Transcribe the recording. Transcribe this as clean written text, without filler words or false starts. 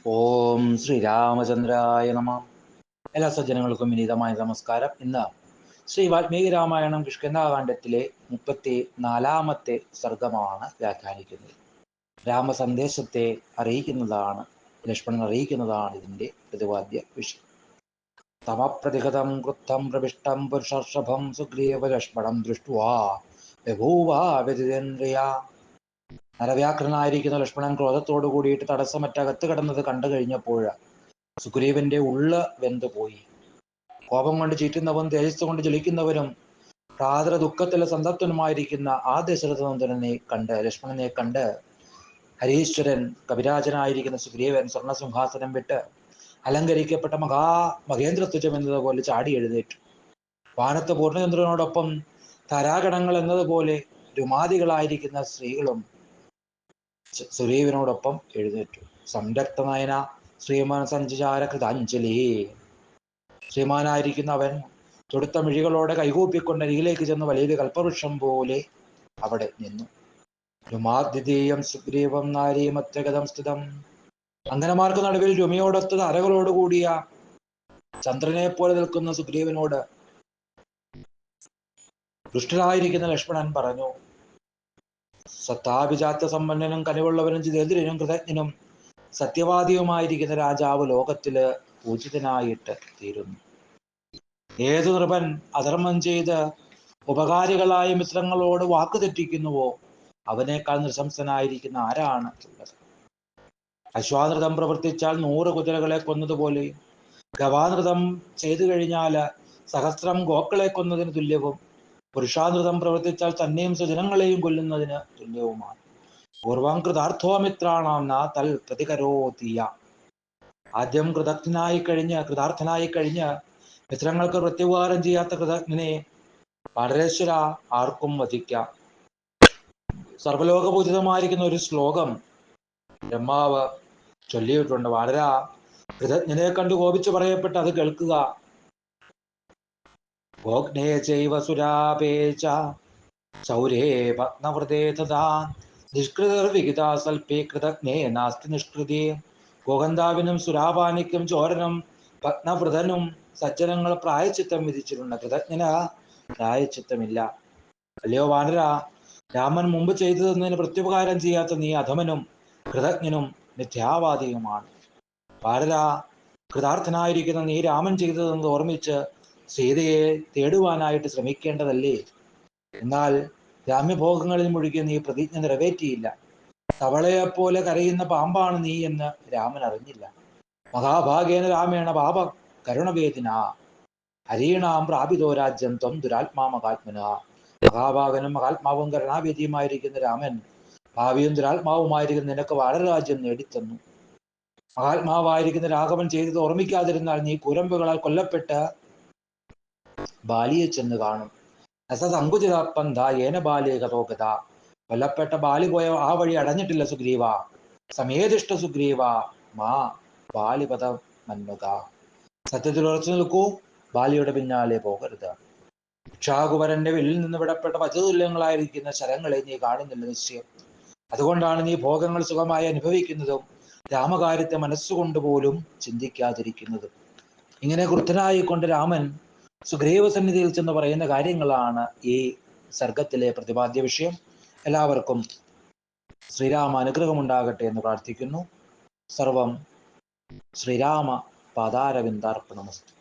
ഓം ശ്രീരാമചന്ദ്രായ നമ. എല്ലാ സജ്ജനങ്ങൾക്കും വിനീതമായ നമസ്കാരം. ഇന്ന് ശ്രീ വാൽമീകി രാമായണം കിഷ്കിന്ധാകാന്ഡത്തിലെ 34-ാമത്തെ സർഗമാണ് വ്യാഖ്യാനിക്കുന്നത്. രാമസന്ദേശത്തെ അറിയിക്കുന്നതാണ്, ലക്ഷ്മണൻ അറിയിക്കുന്നതാണ് ഇതിൻ്റെ പ്രതിപാദ്യ വിഷയം. തമപ്രതിഹതം ക്രുദ്ധം പ്രവിഷ്ടം പുരുഷർഷഭം സുഗ്രീവ ലക്ഷ്മണം ദൃഷ്ട്വാ ബഭൂവ വ്യതിരേന്ദ്രിയ. നരവ്യാഘ്രനായിരിക്കുന്ന ലക്ഷ്മണൻ ക്രോധത്തോടു കൂടിയിട്ട് തടസ്സമറ്റകത്ത് കിടന്നത് കണ്ടു കഴിഞ്ഞപ്പോൾ സുഗ്രീവന്റെ ഉള്ള് വെന്തുപോയി. കോപം കൊണ്ട് ചീറ്റുന്നവൻ, തേജസ് കൊണ്ട് ജ്വലിക്കുന്നവനും പ്രാതര ദുഃഖത്തിലെ സന്തപ്തനുമായിരിക്കുന്ന ആ ദശരഥനന്ദനെ കണ്ട്, ലക്ഷ്മണനെ കണ്ട് ഹരീശ്വരൻ കവിരാജനായിരിക്കുന്ന സുഗ്രീവൻ സ്വർണസിംഹാസനം വിട്ട് അലങ്കരിക്കപ്പെട്ട മഹേന്ദ്രത്വജം എന്നതുപോലെ ചാടി എഴുന്നേറ്റു. വാനത്ത് പൂർണ്ണചന്ദ്രനോടൊപ്പം തരാഗണങ്ങൾ എന്നതുപോലെ രുമാദികളായിരിക്കുന്ന സ്ത്രീകളും സുഗ്രീവനോടൊപ്പം എഴുന്നേറ്റു. സംരക്തനയന ശ്രീമാൻ സഞ്ചാര കൃതാഞ്ജലി. ശ്രീമാനായിരിക്കുന്ന അവൻ തൊടുത്ത മിഴികളോടെ കൈകൂപ്പിക്കൊണ്ട് അരികിലേക്ക് ചെന്ന് വലിയൊരു കൽപ്പവൃക്ഷം പോലെ അവിടെ നിന്നു. രുമാദ്വിതീയം സുഗ്രീവം നാരീമത്യഗതം സ്ഥിതം. അങ്കനമാർക്ക് നടുവിൽ രുമിയോടൊത്ത് അരകളോടുകൂടിയ ചന്ദ്രനെ പോലെ നിൽക്കുന്ന സുഗ്രീവനോട് ദുഷ്ടനായിരിക്കുന്ന ലക്ഷ്മണൻ പറഞ്ഞു: സത്താഭിജാത്യ സമ്പന്നനും കനിവുള്ളവനും ജിതേന്ദ്രനും കൃതജ്ഞനും സത്യവാദിയുമായിരിക്കുന്ന രാജാവ് ലോകത്തില് പൂജിതനായിട്ട് തീരുന്നു. ഏതു നൃപൻ അധർമ്മം ചെയ്ത് ഉപകാരികളായ മിത്രങ്ങളോട് വാക്കു തെറ്റിക്കുന്നുവോ അവനേക്കാൾ നൃശംസനായിരിക്കുന്ന ആരാണ് ഉള്ളത്? അശ്വാനൃതം പ്രവർത്തിച്ചാൽ 100 കുതിരകളെ കൊന്നതുപോലെ, ഗവാനൃതം ചെയ്തു കഴിഞ്ഞാൽ സഹസ്രം ഗോക്കളെ കൊന്നതിന് തുല്യവും, പുരുഷാനൃതം പ്രവർത്തിച്ചാൽ തന്നെയും സ്വജനങ്ങളെയും കൊല്ലുന്നതിന് തുല്യവുമാണ്. പൂർവം കൃതാർത്ഥോമിത്രാണാം ന തൽ പ്രതികരോതീയ. ആദ്യം കൃതാർത്ഥനായി കഴിഞ്ഞ് മിത്രങ്ങൾക്ക് പ്രത്യുപകാരം ചെയ്യാത്ത കൃതജ്ഞനെ പാടരേശ്വര ആർക്കും വധിക്കാം. സർവലോകപൂജിതമായിരിക്കുന്ന ഒരു ശ്ലോകം ബ്രഹ്മാവ് ചൊല്ലിയിട്ടുണ്ട്. വളരെ കൃതജ്ഞനെ കണ്ടു കോപിച്ചു പറയപ്പെട്ട് അത് കേൾക്കുക. ഗോഗ്നേ ചൈവ സുരാപേച ശൗരേ ഭഗ്നവൃതേ തഥാ നിഷ്കൃതിർവിഹിതാ സൽപേ കൃതജ്ഞേ നാസ്തി നിഷ്കൃതി. ഗോഗന്ധാവിനും സുരാപാനിക്കും ചോരനും ഭഗ്നവൃതനും സജ്ജനങ്ങൾ പ്രായച്ചിത്തം വിധിച്ചിട്ടുണ്ട്. കൃതജ്ഞന് പ്രായച്ചിത്തമില്ല. അല്ലയോ വാനര, രാമൻ മുമ്പ് ചെയ്തു തന്നതിന് പ്രത്യുപകാരം ചെയ്യാത്ത നീ അധമനും കൃതജ്ഞനും മിഥ്യാവാദിയുമാണ്. വാനര, കൃതാർത്ഥനായിരിക്കുന്ന നീ രാമൻ ചെയ്തതെന്ന് ഓർമ്മിച്ച് സീതയെ തേടുവാനായിട്ട് ശ്രമിക്കേണ്ടതല്ലേ? എന്നാൽ രാമ്യഭോഗങ്ങളിൽ മുഴുകിയ നീ പ്രതിജ്ഞ നിറവേറ്റിയില്ല. തവളയെപ്പോലെ കരയുന്ന പാമ്പാണ് നീ എന്ന് രാമൻ അറിഞ്ഞില്ല. മഹാഭാഗേന രാമേണ പാപ കരുണവേദിന ഹരീണാം പ്രാപിതോ രാജ്യം ത്വം ദുരാത്മാ മഹാത്മന. മഹാഭാഗനും മഹാത്മാവും കരുണാവേദിയുമായിരിക്കുന്ന രാമൻ ഭാവിയും ദുരാത്മാവുമായിരിക്കുന്ന നിനക്ക് വാനരരാജ്യം നേടിത്തന്നു. മഹാത്മാവായിരിക്കുന്ന രാഘവൻ ചെയ്തത് ഓർമ്മിക്കാതിരുന്നാൽ നീ കുരമ്പുകളാൽ കൊല്ലപ്പെട്ട് ബാലിയെ ചെന്ന് കാണും. അസസങ്കുചിതപ്പന്ഥ ഏന ബാലേ കഥോഗത. കൊല്ലപ്പെട്ട ബാലി പോയ ആ വഴി അടഞ്ഞിട്ടില്ല സുഗ്രീവ. സമേതിഷ്ട സുഗ്രീവ മാ ബാലിപദ മന്നുക. സത്യത്തിൽ ഉറച്ചു നിൽക്കൂ, ബാലിയുടെ പിന്നാലെ പോകരുത്. ഇക്ഷാകുവരന്റെ വില്ലിൽ നിന്ന് വിടപ്പെട്ട പച്ചതുല്യങ്ങളായിരിക്കുന്ന ശരങ്ങളെ നീ കാണുന്നില്ല നിശ്ചയം. അതുകൊണ്ടാണ് നീ ഭോഗങ്ങൾ സുഖമായി അനുഭവിക്കുന്നതും രാമകാര്യത്തെ മനസ്സുകൊണ്ടുപോലും ചിന്തിക്കാതിരിക്കുന്നതും. ഇങ്ങനെ ക്രുദ്ധനായിക്കൊണ്ട് രാമൻ സുഗ്രീവ സന്നിധിയിൽ ചെന്ന് പറയുന്ന കാര്യങ്ങളാണ് ഈ സർഗത്തിലെ പ്രതിപാദ്യ വിഷയം. എല്ലാവർക്കും ശ്രീരാമ അനുഗ്രഹമുണ്ടാകട്ടെ എന്ന് പ്രാർത്ഥിക്കുന്നു. സർവം ശ്രീരാമ പാദാരവിന്ദാർപ്പണമസ്തു.